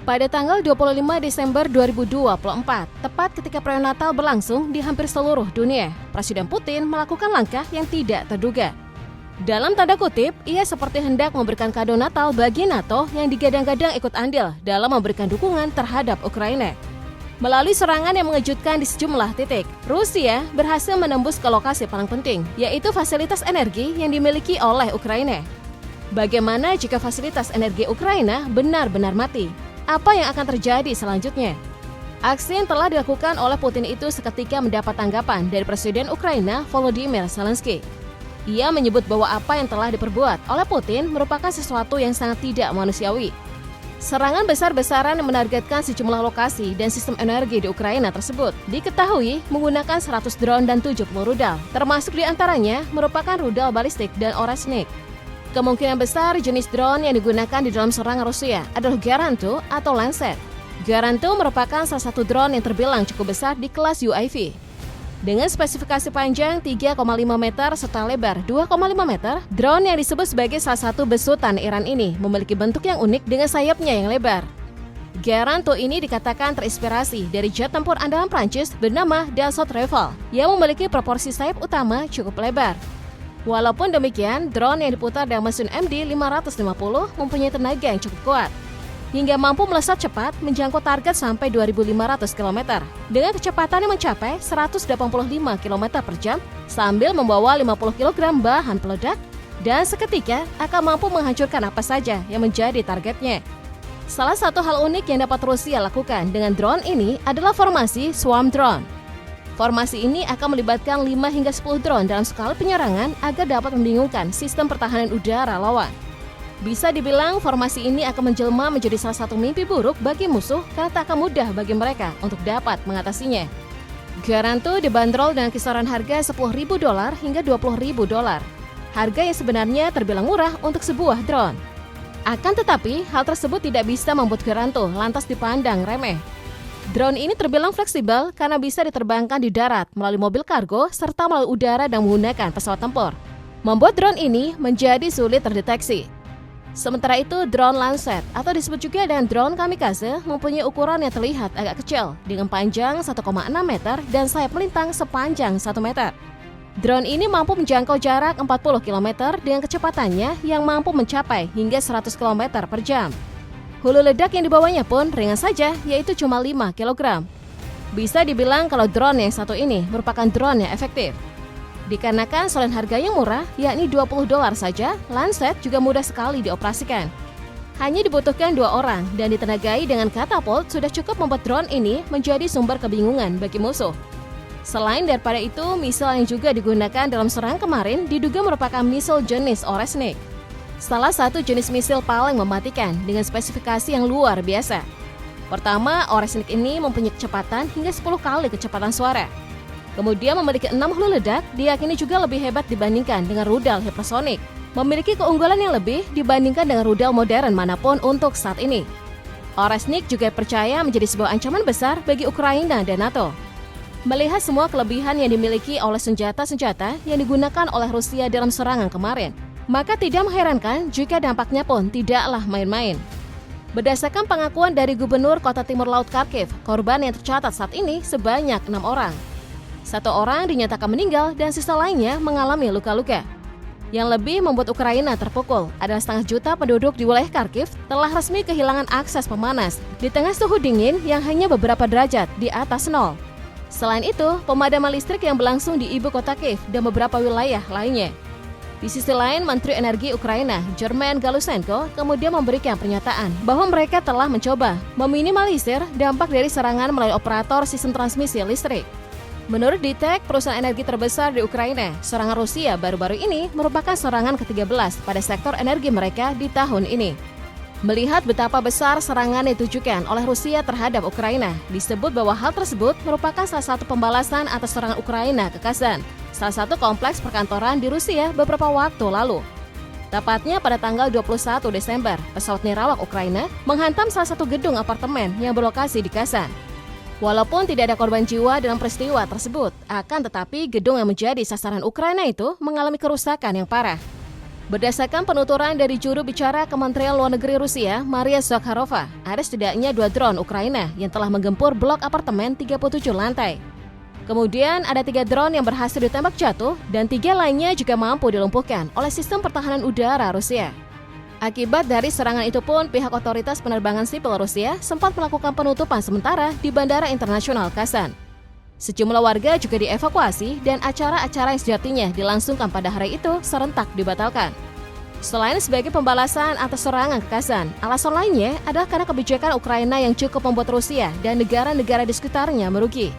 Pada tanggal 25 Desember 2024, tepat ketika perayaan Natal berlangsung di hampir seluruh dunia, Presiden Putin melakukan langkah yang tidak terduga. Dalam tanda kutip, ia seperti hendak memberikan kado Natal bagi NATO yang digadang-gadang ikut andil dalam memberikan dukungan terhadap Ukraina. Melalui serangan yang mengejutkan di sejumlah titik, Rusia berhasil menembus ke lokasi paling penting, yaitu fasilitas energi yang dimiliki oleh Ukraina. Bagaimana jika fasilitas energi Ukraina benar-benar mati? Apa yang akan terjadi selanjutnya? Aksi yang telah dilakukan oleh Putin itu seketika mendapat tanggapan dari Presiden Ukraina Volodymyr Zelensky. Ia menyebut bahwa apa yang telah diperbuat oleh Putin merupakan sesuatu yang sangat tidak manusiawi. Serangan besar-besaran yang menargetkan sejumlah lokasi dan sistem energi di Ukraina tersebut diketahui menggunakan 100 drone dan 70 rudal, termasuk diantaranya merupakan rudal balistik dan Oreshnik. Kemungkinan besar jenis drone yang digunakan di dalam serangan Rusia adalah Garanto atau Lancet. Garanto merupakan salah satu drone yang terbilang cukup besar di kelas UAV. Dengan spesifikasi panjang 3,5 meter serta lebar 2,5 meter, drone yang disebut sebagai salah satu besutan Iran ini memiliki bentuk yang unik dengan sayapnya yang lebar. Garanto ini dikatakan terinspirasi dari jet tempur andalan Prancis bernama Dassault Rafale yang memiliki proporsi sayap utama cukup lebar. Walaupun demikian, drone yang diputar dengan mesin MD-550 mempunyai tenaga yang cukup kuat, hingga mampu melesat cepat menjangkau target sampai 2.500 km dengan kecepatan yang mencapai 185 km per jam sambil membawa 50 kg bahan peledak dan seketika akan mampu menghancurkan apa saja yang menjadi targetnya. Salah satu hal unik yang dapat Rusia lakukan dengan drone ini adalah formasi swarm drone. Formasi ini akan melibatkan 5 hingga 10 drone dalam skala penyerangan agar dapat membingungkan sistem pertahanan udara lawan. Bisa dibilang formasi ini akan menjelma menjadi salah satu mimpi buruk bagi musuh karena tak akan mudah bagi mereka untuk dapat mengatasinya. Garanto dibanderol dengan kisaran harga $10.000 hingga $20.000. Harga yang sebenarnya terbilang murah untuk sebuah drone. Akan tetapi, hal tersebut tidak bisa membuat Garanto lantas dipandang remeh. Drone ini terbilang fleksibel karena bisa diterbangkan di darat melalui mobil kargo serta melalui udara dan menggunakan pesawat tempur, membuat drone ini menjadi sulit terdeteksi. Sementara itu, drone Lancet atau disebut juga dengan drone kamikaze mempunyai ukuran yang terlihat agak kecil dengan panjang 1,6 meter dan sayap melintang sepanjang 1 meter. Drone ini mampu menjangkau jarak 40 km dengan kecepatannya yang mampu mencapai hingga 100 km per jam. Hulu ledak yang dibawanya pun ringan saja, yaitu cuma 5 kg. Bisa dibilang kalau drone yang satu ini merupakan drone yang efektif. Dikarenakan selain harganya murah, yakni $20 saja, Lancet juga mudah sekali dioperasikan. Hanya dibutuhkan 2 orang dan ditenagai dengan katapult sudah cukup membuat drone ini menjadi sumber kebingungan bagi musuh. Selain daripada itu, misil yang juga digunakan dalam serangan kemarin diduga merupakan misil jenis Oreshnik. Salah satu jenis misil paling mematikan dengan spesifikasi yang luar biasa. Pertama, Oreshnik ini mempunyai kecepatan hingga 10 kali kecepatan suara. Kemudian memiliki 6 hulu ledak, diyakini juga lebih hebat dibandingkan dengan rudal hipersonik. Memiliki keunggulan yang lebih dibandingkan dengan rudal modern manapun untuk saat ini. Oreshnik juga percaya menjadi sebuah ancaman besar bagi Ukraina dan NATO. Melihat semua kelebihan yang dimiliki oleh senjata-senjata yang digunakan oleh Rusia dalam serangan kemarin, maka tidak mengherankan jika dampaknya pun tidaklah main-main. Berdasarkan pengakuan dari Gubernur Kota Timur Laut Kharkiv, korban yang tercatat saat ini sebanyak 6 orang. 1 orang dinyatakan meninggal dan sisa lainnya mengalami luka-luka. Yang lebih membuat Ukraina terpukul adalah 500 juta penduduk di wilayah Kharkiv telah resmi kehilangan akses pemanas di tengah suhu dingin yang hanya beberapa derajat di atas nol. Selain itu, pemadaman listrik yang berlangsung di ibu kota Kiev dan beberapa wilayah lainnya. Di sisi lain, Menteri Energi Ukraina, German Galusenko, kemudian memberikan pernyataan bahwa mereka telah mencoba meminimalisir dampak dari serangan melalui operator sistem transmisi listrik. Menurut Ditek, perusahaan energi terbesar di Ukraina, serangan Rusia baru-baru ini merupakan serangan ke-13 pada sektor energi mereka di tahun ini. Melihat betapa besar serangan yang ditujukan oleh Rusia terhadap Ukraina, disebut bahwa hal tersebut merupakan salah satu pembalasan atas serangan Ukraina ke Kazan, salah satu kompleks perkantoran di Rusia beberapa waktu lalu. Tepatnya pada tanggal 21 Desember, pesawat nirawak Ukraina menghantam salah satu gedung apartemen yang berlokasi di Kazan. Walaupun tidak ada korban jiwa dalam peristiwa tersebut, akan tetapi gedung yang menjadi sasaran Ukraina itu mengalami kerusakan yang parah. Berdasarkan penuturan dari juru bicara Kementerian Luar Negeri Rusia, Maria Zakharova, ada setidaknya 2 drone Ukraina yang telah menggempur blok apartemen 37 lantai. Kemudian ada 3 drone yang berhasil ditembak jatuh dan 3 lainnya juga mampu dilumpuhkan oleh sistem pertahanan udara Rusia. Akibat dari serangan itu pun, pihak otoritas penerbangan sipil Rusia sempat melakukan penutupan sementara di Bandara Internasional Kazan. Sejumlah warga juga dievakuasi dan acara-acara yang sejatinya dilangsungkan pada hari itu serentak dibatalkan. Selain sebagai pembalasan atas serangan ke Kazan, alasan lainnya adalah karena kebijakan Ukraina yang cukup membuat Rusia dan negara-negara di sekitarnya merugi.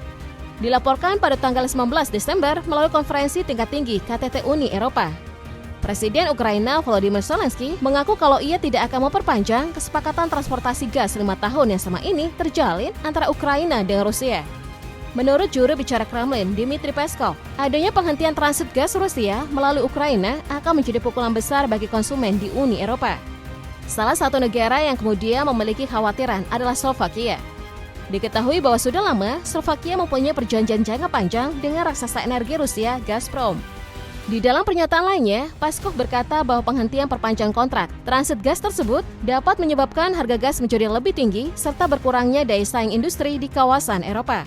Dilaporkan pada tanggal 19 Desember melalui konferensi tingkat tinggi KTT Uni Eropa. Presiden Ukraina Volodymyr Zelensky mengaku kalau ia tidak akan memperpanjang kesepakatan transportasi gas 5 tahun yang sama ini terjalin antara Ukraina dengan Rusia. Menurut juru bicara Kremlin, Dmitry Peskov, adanya penghentian transit gas Rusia melalui Ukraina akan menjadi pukulan besar bagi konsumen di Uni Eropa. Salah satu negara yang kemudian memiliki khawatiran adalah Slovakia. Diketahui bahwa sudah lama, Slovakia mempunyai perjanjian jangka panjang dengan raksasa energi Rusia, Gazprom. Di dalam pernyataan lainnya, Peskov berkata bahwa penghentian perpanjang kontrak transit gas tersebut dapat menyebabkan harga gas menjadi lebih tinggi serta berkurangnya daya saing industri di kawasan Eropa.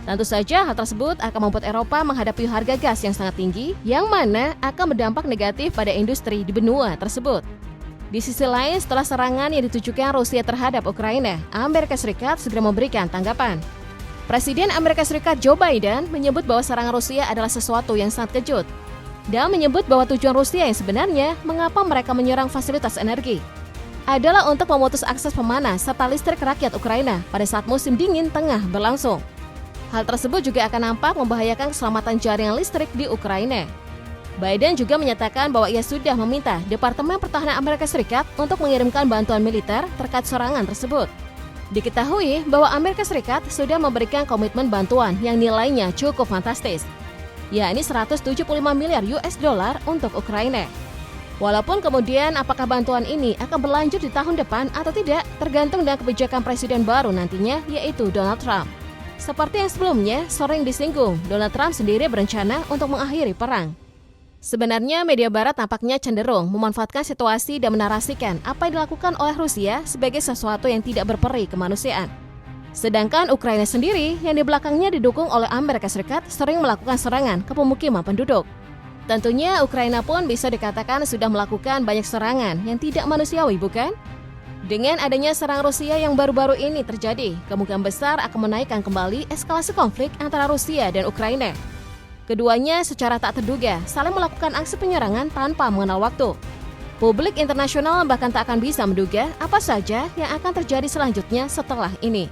Tentu saja hal tersebut akan membuat Eropa menghadapi harga gas yang sangat tinggi, yang mana akan berdampak negatif pada industri di benua tersebut. Di sisi lain, setelah serangan yang ditujukan Rusia terhadap Ukraina, Amerika Serikat segera memberikan tanggapan. Presiden Amerika Serikat Joe Biden menyebut bahwa serangan Rusia adalah sesuatu yang sangat kejut, dan menyebut bahwa tujuan Rusia yang sebenarnya mengapa mereka menyerang fasilitas energi adalah untuk memutus akses pemanas serta listrik rakyat Ukraina pada saat musim dingin tengah berlangsung. Hal tersebut juga akan nampak membahayakan keselamatan jaringan listrik di Ukraina. Biden juga menyatakan bahwa ia sudah meminta Departemen Pertahanan Amerika Serikat untuk mengirimkan bantuan militer terkait serangan tersebut. Diketahui bahwa Amerika Serikat sudah memberikan komitmen bantuan yang nilainya cukup fantastis, yakni 175 miliar US dollar untuk Ukraina. Walaupun kemudian apakah bantuan ini akan berlanjut di tahun depan atau tidak, tergantung dengan kebijakan presiden baru nantinya, yaitu Donald Trump. Seperti yang sebelumnya sering disinggung, Donald Trump sendiri berencana untuk mengakhiri perang. Sebenarnya media barat nampaknya cenderung memanfaatkan situasi dan menarasikan apa yang dilakukan oleh Rusia sebagai sesuatu yang tidak berperi kemanusiaan. Sedangkan Ukraina sendiri yang di belakangnya didukung oleh Amerika Serikat sering melakukan serangan ke pemukiman penduduk. Tentunya Ukraina pun bisa dikatakan sudah melakukan banyak serangan yang tidak manusiawi, bukan? Dengan adanya serangan Rusia yang baru-baru ini terjadi, kemungkinan besar akan menaikkan kembali eskalasi konflik antara Rusia dan Ukraina. Keduanya secara tak terduga saling melakukan aksi penyerangan tanpa mengenal waktu. Publik internasional bahkan tak akan bisa menduga apa saja yang akan terjadi selanjutnya setelah ini.